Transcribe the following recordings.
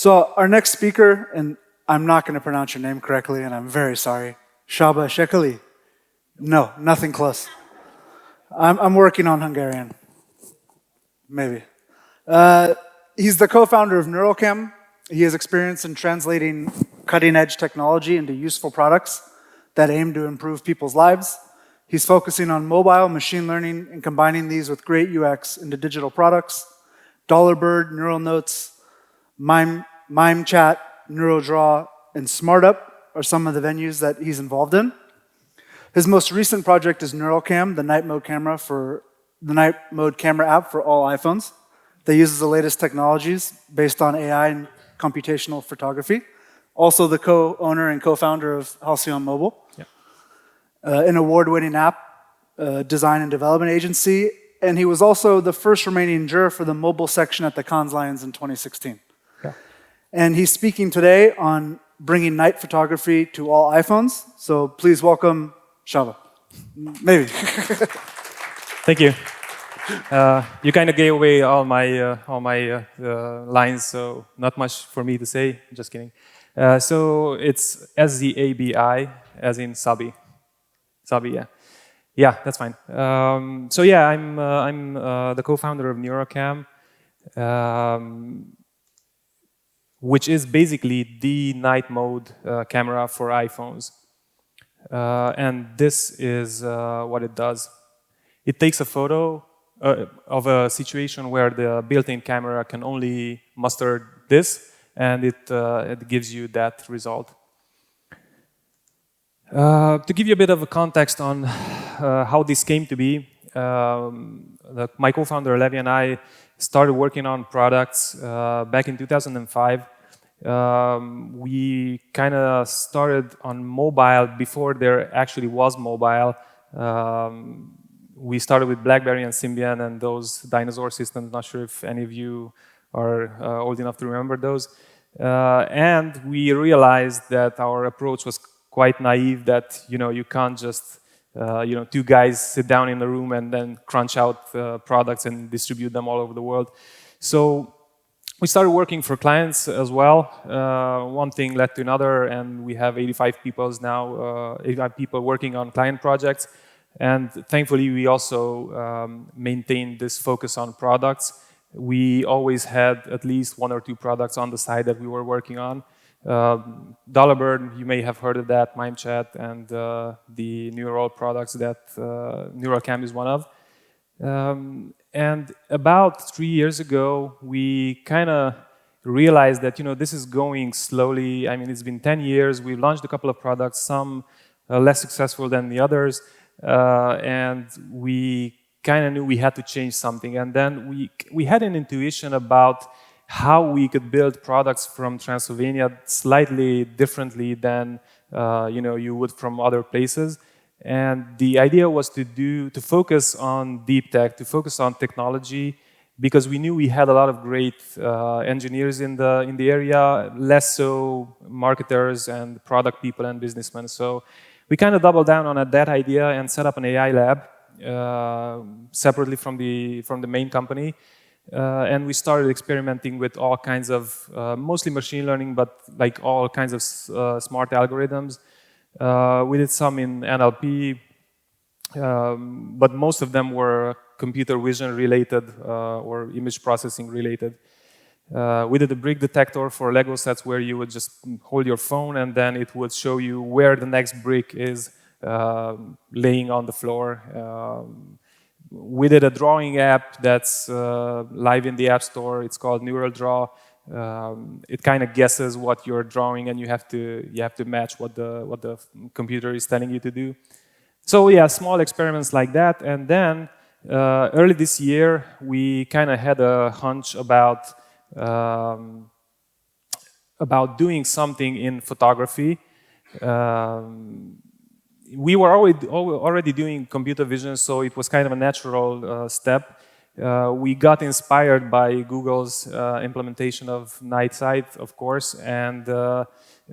So our next speaker, and I'm not going to pronounce your name correctly, and I'm very sorry. Szabi Szekely. No, nothing close. I'm working on Hungarian. Maybe. He's the co-founder of NeuralCam. He has experience in translating cutting-edge technology into useful products that aim to improve people's lives. He's focusing on mobile machine learning and combining these with great UX into digital products. Dollarbird, Neural Notes, Mime Chat, NeuroDraw, and SmartUp are some of the venues that he's involved in. His most recent project is NeuralCam, the night mode camera app for all iPhones that uses the latest technologies based on AI and computational photography. Also the co-owner and co-founder of Halcyon Mobile, an award-winning app design and development agency. And he was also the first remaining juror for the mobile section at the Cannes Lions in 2016. Yeah. And he's speaking today on bringing night photography to all iPhones. So please welcome Szabi. Maybe. Thank you. You kind of gave away all my lines, so not much for me to say. Just kidding. So it's S-Z-A-B-I, as in Szabi. Szabi, yeah. Yeah, that's fine. So yeah, I'm the co-founder of NeuralCam, which is basically the night mode camera for iPhones. And this is what it does. It takes a photo of a situation where the built-in camera can only muster this, and it gives you that result. To give you a bit of a context on how this came to be, my co-founder Levi and I started working on products back in 2005. We kind of started on mobile before there actually was mobile. We started with BlackBerry and Symbian and those dinosaur systems. Not sure if any of you are old enough to remember those. And we realized that our approach was quite naive, that you can't just two guys sit down in a room and then crunch out products and distribute them all over the world. So we started working for clients as well. One thing led to another, and we have 85 people now, 85 people working on client projects. And thankfully, we also maintained this focus on products. We always had at least one or two products on the side that we were working on. Dollarbird, you may have heard of that, Mime Chat, and the Neural products that NeuralCam is one of. And about 3 years ago, we kind of realized that this is going slowly. I mean, it's been 10 years. We've launched a couple of products, some less successful than the others, and we kind of knew we had to change something. And then we had an intuition about how we could build products from Transylvania slightly differently than you would from other places. And the idea was to focus on deep tech, to focus on technology, because we knew we had a lot of great engineers in the area, less so marketers and product people and businessmen. So we kind of doubled down on that idea and set up an AI lab separately from the main company. And we started experimenting with all kinds of, mostly machine learning, but like all kinds of smart algorithms. We did some in NLP, but most of them were computer vision related or image processing related. We did a brick detector for Lego sets where you would just hold your phone and then it would show you where the next brick is laying on the floor. We did a drawing app that's live in the App Store. It's called NeuroDraw. It kind of guesses what you're drawing, and you have to match what the computer is telling you to do. So yeah, small experiments like that. And then early this year, we kind of had a hunch about doing something in photography. We were already doing computer vision, so it was kind of a natural step. We got inspired by Google's implementation of night sight, of course, and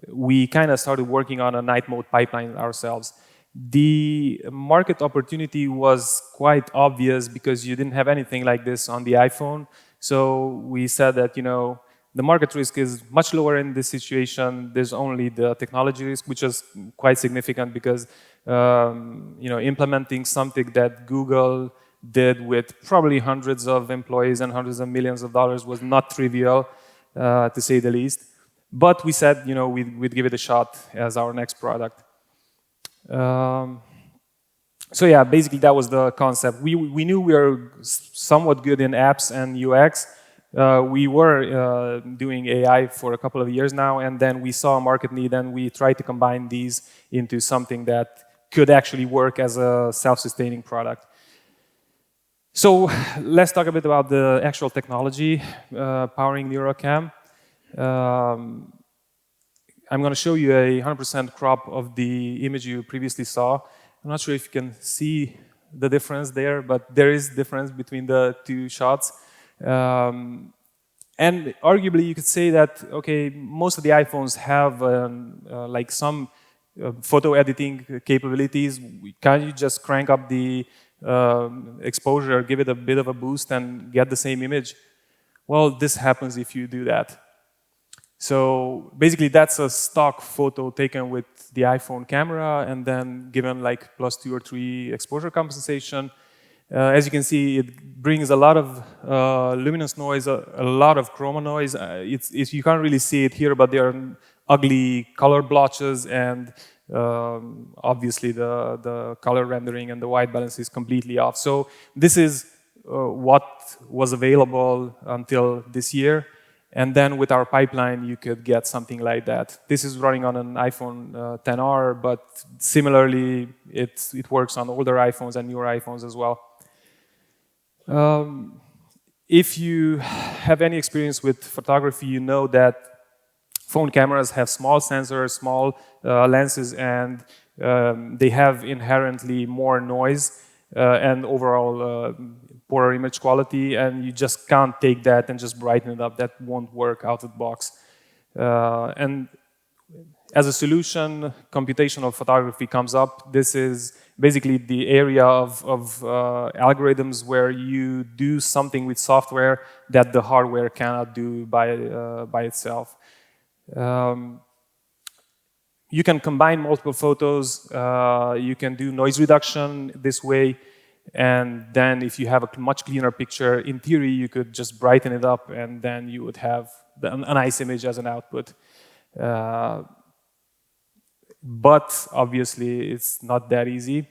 we kind of started working on a night mode pipeline ourselves. The market opportunity was quite obvious because you didn't have anything like this on the iPhone. So we said that, The market risk is much lower in this situation. There's only the technology risk, which is quite significant because implementing something that Google did with probably hundreds of employees and hundreds of millions of dollars was not trivial, to say the least. But we said, we'd give it a shot as our next product. So yeah, basically that was the concept. We knew we were somewhat good in apps and UX. We were doing AI for a couple of years now, and then we saw a market need, and we tried to combine these into something that could actually work as a self-sustaining product. So let's talk a bit about the actual technology powering NeuralCam. I'm going to show you a 100% crop of the image you previously saw. I'm not sure if you can see the difference there, but there is difference between the two shots. And arguably, you could say that, okay, most of the iPhones have like some photo editing capabilities. Can't you just crank up the exposure, give it a bit of a boost, and get the same image? Well, this happens if you do that. So basically, that's a stock photo taken with the iPhone camera and then given like +2 or 3 exposure compensation. As you can see, it brings a lot of luminance noise, a lot of chroma noise. You can't really see it here, but there are ugly color blotches, and obviously the color rendering and the white balance is completely off. So this is what was available until this year. And then with our pipeline, you could get something like that. This is running on an iPhone XR, but similarly, it works on older iPhones and newer iPhones as well. If you have any experience with photography, you know that phone cameras have small sensors, small lenses, and they have inherently more noise and overall poorer image quality, and you just can't take that and just brighten it up. That won't work out of the box. And as a solution, computational photography comes up. This is basically the area of algorithms where you do something with software that the hardware cannot do by itself. You can combine multiple photos. You can do noise reduction this way. And then if you have a much cleaner picture, in theory, you could just brighten it up, and then you would have a nice image as an output. But obviously, it's not that easy.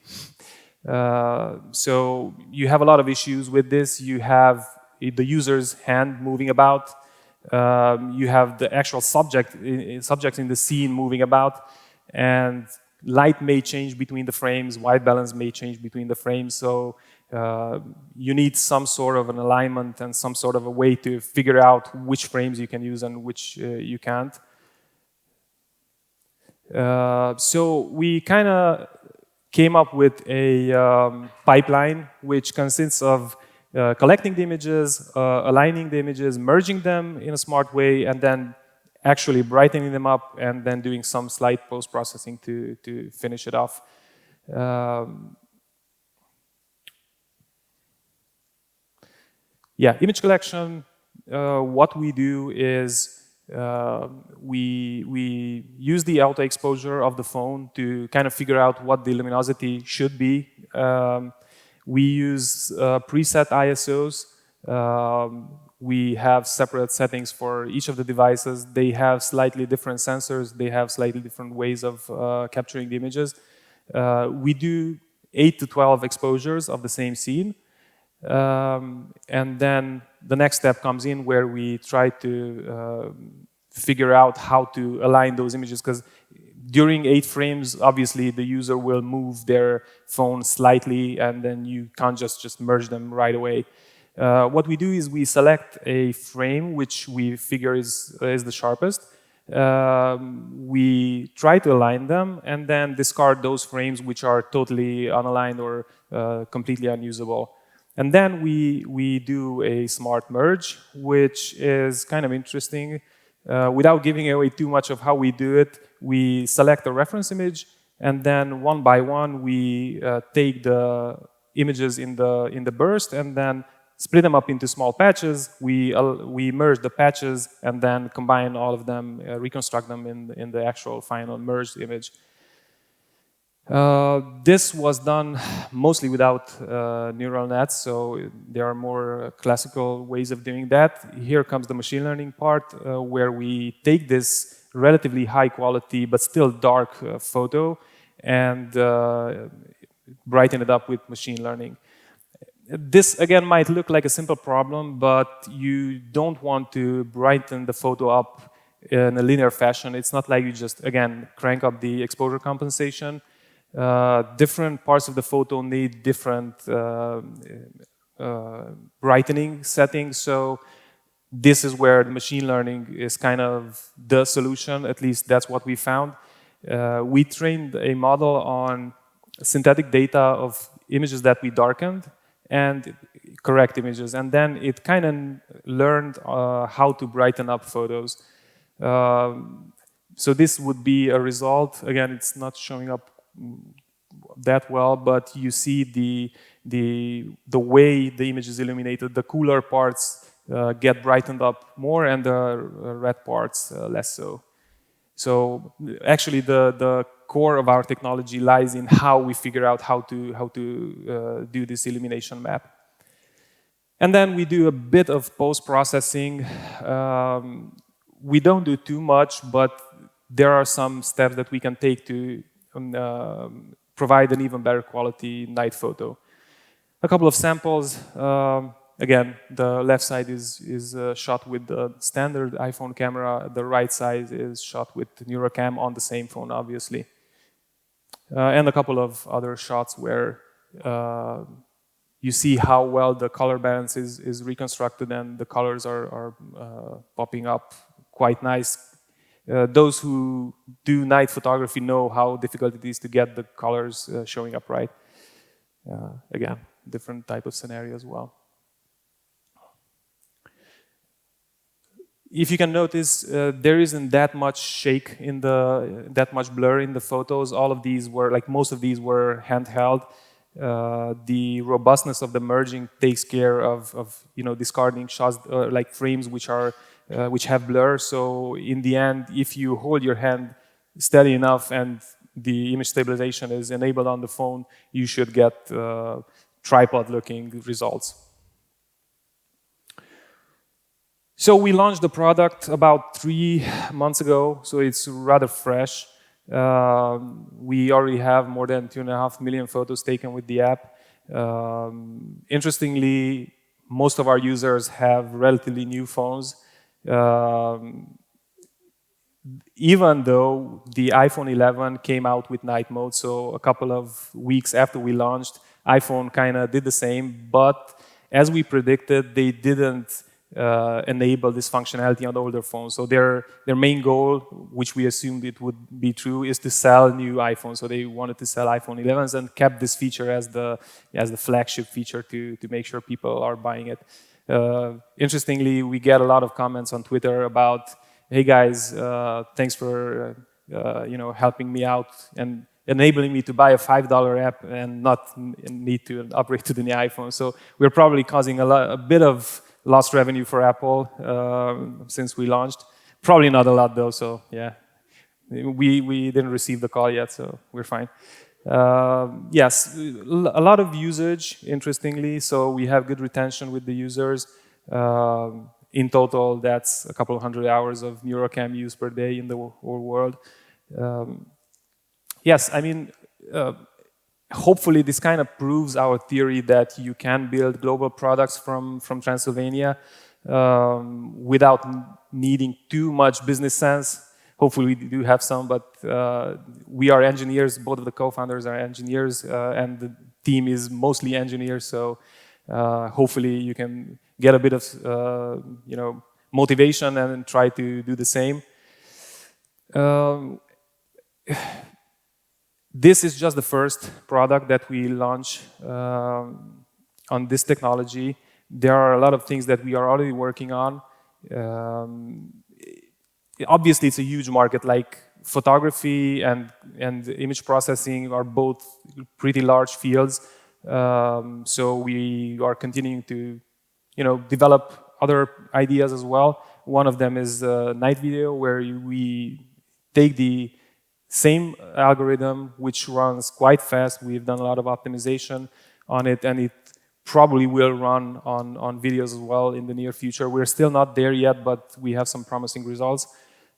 So you have a lot of issues with this. You have the user's hand moving about. You have the actual subject in the scene moving about. And light may change between the frames, white balance may change between the frames, so you need some sort of an alignment and some sort of a way to figure out which frames you can use and which you can't. So we kind of came up with a pipeline which consists of collecting the images, aligning the images, merging them in a smart way, and then actually brightening them up, and then doing some slight post-processing to finish it off. Yeah, image collection, what we do is we use the auto exposure of the phone to kind of figure out what the luminosity should be. We use preset ISOs. We have separate settings for each of the devices. They have slightly different sensors. They have slightly different ways of capturing the images. We do 8 to 12 exposures of the same scene. And then the next step comes in where we try to figure out how to align those images, because during 8 frames, obviously, the user will move their phone slightly, and then you can't just merge them right away. What we do is we select a frame which we figure is the sharpest. We try to align them and then discard those frames which are totally unaligned or completely unusable. And then we do a smart merge, which is kind of interesting. Without giving away too much of how we do it, we select a reference image, and then one by one we take the images in the burst and then split them up into small patches. We merge the patches and then combine all of them, reconstruct them in the actual final merged image. This was done mostly without neural nets, so there are more classical ways of doing that. Here comes the machine learning part, where we take this relatively high quality but still dark photo and brighten it up with machine learning. This, again, might look like a simple problem, but you don't want to brighten the photo up in a linear fashion. It's not like you just, again, crank up the exposure compensation. Different parts of the photo need different brightening settings, so this is where the machine learning is kind of the solution. At least that's what we found. We trained a model on synthetic data of images that we darkened and correct images, and then it kind of learned how to brighten up photos. So this would be a result. Again, it's not showing up that well, but you see the way the image is illuminated. The cooler parts get brightened up more, and the red parts less so. So actually, the core of our technology lies in how we figure out how to do this illumination map. And then we do a bit of post-processing. We don't do too much, but there are some steps that we can take to provide an even better quality night photo. A couple of samples. Again, the left side is shot with the standard iPhone camera. The right side is shot with NeuralCam on the same phone, obviously. And a couple of other shots where you see how well the color balance is reconstructed and the colors are popping up quite nice. Those who do night photography know how difficult it is to get the colors showing up right. Again, different type of scenario as well. If you can notice, there isn't that much shake in that much blur in the photos. All of these were, like most of these were handheld. The robustness of the merging takes care of discarding shots like frames which have blur. So in the end, if you hold your hand steady enough and the image stabilization is enabled on the phone, you should get tripod-looking results. So we launched the product about 3 months ago, so it's rather fresh. We already have more than 2.5 million photos taken with the app. Interestingly, most of our users have relatively new phones. Even though the iPhone 11 came out with night mode, so a couple of weeks after we launched, iPhone kind of did the same, but as we predicted, they didn't enable this functionality on older phones. So their main goal, which we assumed it would be true, is to sell new iPhones. So they wanted to sell iPhone 11s and kept this feature as the flagship feature to make sure people are buying it. Interestingly, we get a lot of comments on Twitter about, hey guys, thanks for helping me out and enabling me to buy a $5 app and not need to upgrade to the new iPhone. So we're probably causing a bit of lost revenue for Apple since we launched. Probably not a lot though, so yeah. We didn't receive the call yet, so we're fine. Yes, a lot of usage, interestingly, so we have good retention with the users. In total, that's a couple of 100 hours of NeuralCam use per day in the whole world. Yes, I mean, hopefully this kind of proves our theory that you can build global products from Transylvania without needing too much business sense. Hopefully we do have some, but we are engineers. Both of the co-founders are engineers, and the team is mostly engineers. So hopefully you can get a bit of motivation and try to do the same. This is just the first product that we launch on this technology. There are a lot of things that we are already working on. Obviously, it's a huge market. Like photography and image processing are both pretty large fields. So we are continuing to develop other ideas as well. One of them is night video, where we take the same algorithm, which runs quite fast. We've done a lot of optimization on it, and it probably will run on videos as well in the near future. We're still not there yet, but we have some promising results.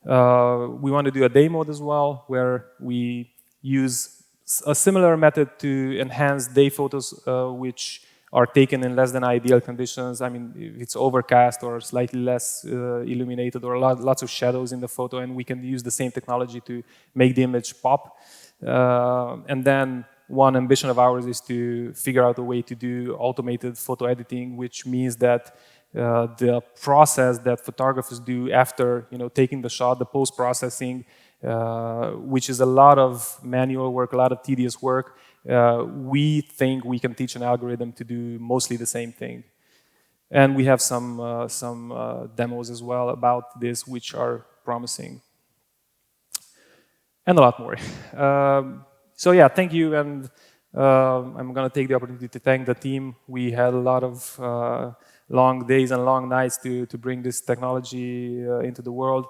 We want to do a day mode as well, where we use a similar method to enhance day photos, which are taken in less than ideal conditions. I mean, if it's overcast or slightly less illuminated, or lots of shadows in the photo, and we can use the same technology to make the image pop. And then one ambition of ours is to figure out a way to do automated photo editing, which means that the process that photographers do after taking the shot, the post-processing, which is a lot of manual work, a lot of tedious work, we think we can teach an algorithm to do mostly the same thing. And we have some demos as well about this, which are promising. And a lot more. So yeah, thank you. And I'm going to take the opportunity to thank the team. We had a lot of long days and long nights to bring this technology into the world.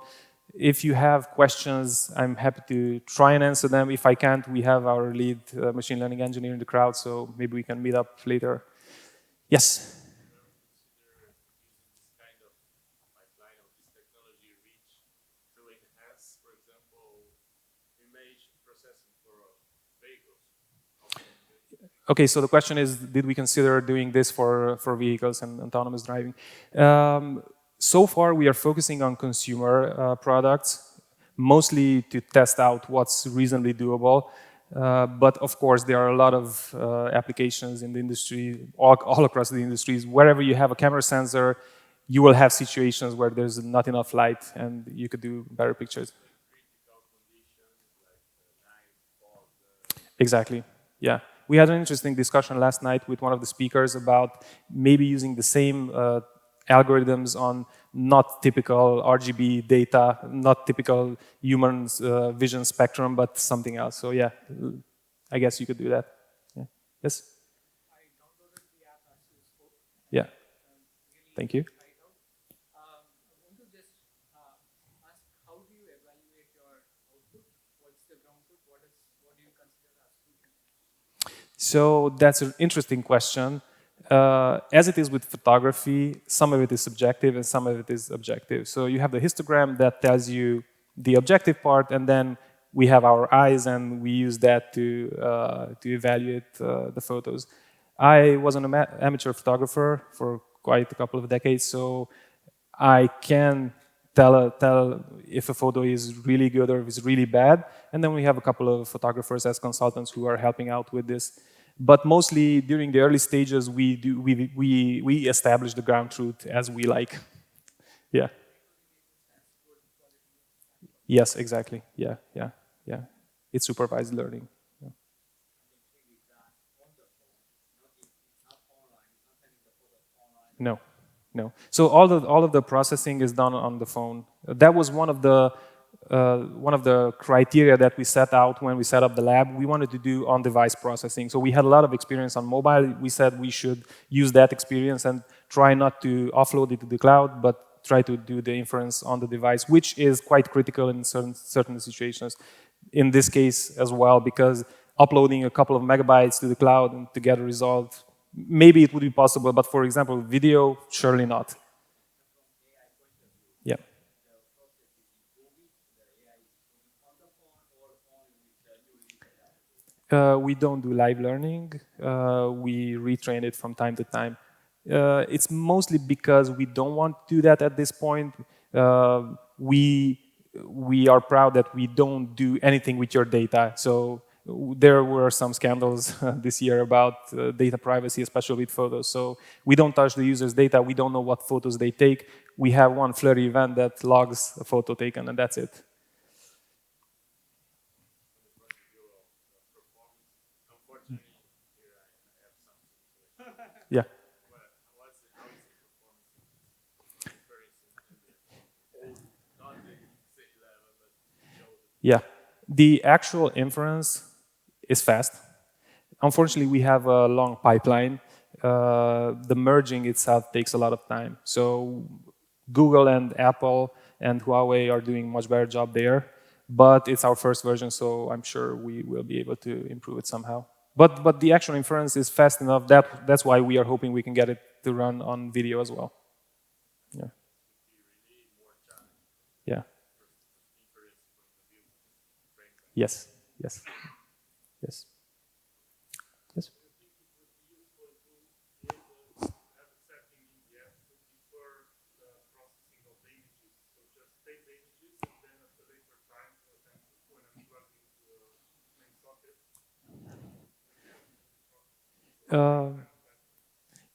If you have questions, I'm happy to try and answer them. If I can't, we have our lead machine learning engineer in the crowd, so maybe we can meet up later. Yes? Okay, so the question is, did we consider doing this for vehicles and autonomous driving? So far, we are focusing on consumer products, mostly to test out what's reasonably doable. But of course, there are a lot of applications in the industry, all across the industries. Wherever you have a camera sensor, you will have situations where there's not enough light, and you could do better pictures. Exactly, yeah. We had an interesting discussion last night with one of the speakers about maybe using the same algorithms on not typical RGB data, not typical human vision spectrum, but something else. So yeah, I guess you could do that. Yeah. Yes? I downloaded the app as you spoke. Yeah. Thank you. So that's an interesting question. As it is with photography, some of it is subjective and some of it is objective. So you have the histogram that tells you the objective part, and then we have our eyes, and we use that to evaluate the photos. I was an amateur photographer for quite a couple of decades, so I can tell if a photo is really good or if it's really bad. And then we have a couple of photographers as consultants who are helping out with this. But mostly during the early stages, we establish the ground truth as we like. Yeah. Yes, exactly. Yeah. It's supervised learning. Yeah. No. No. So all of the processing is done on the phone. That was one of the criteria that we set out when we set up the lab. We wanted to do on-device processing. So we had a lot of experience on mobile. We said we should use that experience and try not to offload it to the cloud, but try to do the inference on the device, which is quite critical in certain situations. In this case as well, because uploading a couple of megabytes to the cloud and to get a result, maybe it would be possible, but for example, video, surely not. Yeah. We don't do live learning. We retrain it from time to time. It's mostly because we don't want to do that at this point. We are proud that we don't do anything with your data. So there were some scandals this year about data privacy, especially with photos. So we don't touch the user's data. We don't know what photos they take. We have one flurry event that logs a photo taken, and that's it. Yeah. Yeah. The actual inference is fast. Unfortunately, we have a long pipeline. the merging itself takes a lot of time. So Google and Apple and Huawei are doing a much better job there. But it's our first version, so I'm sure we will be able to improve it somehow. But the actual inference is fast enough. That's why we are hoping we can get it to run on video as well. Yeah. Yeah. Yes. Yes. Yes. Yes.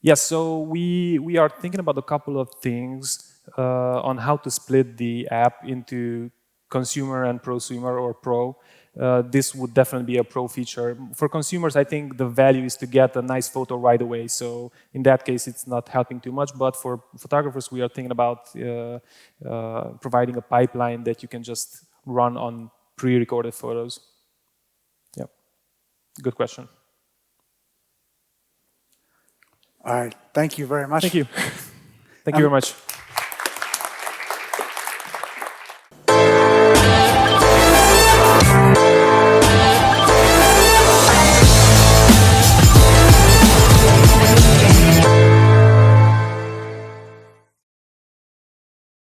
Yes, so we are thinking about a couple of things on how to split the app into consumer and prosumer or pro. This would definitely be a pro feature. For consumers, I think the value is to get a nice photo right away. So in that case, it's not helping too much. But for photographers, we are thinking about providing a pipeline that you can just run on pre-recorded photos. Yeah, good question. All right. Thank you very much. Thank you. Thank you very much.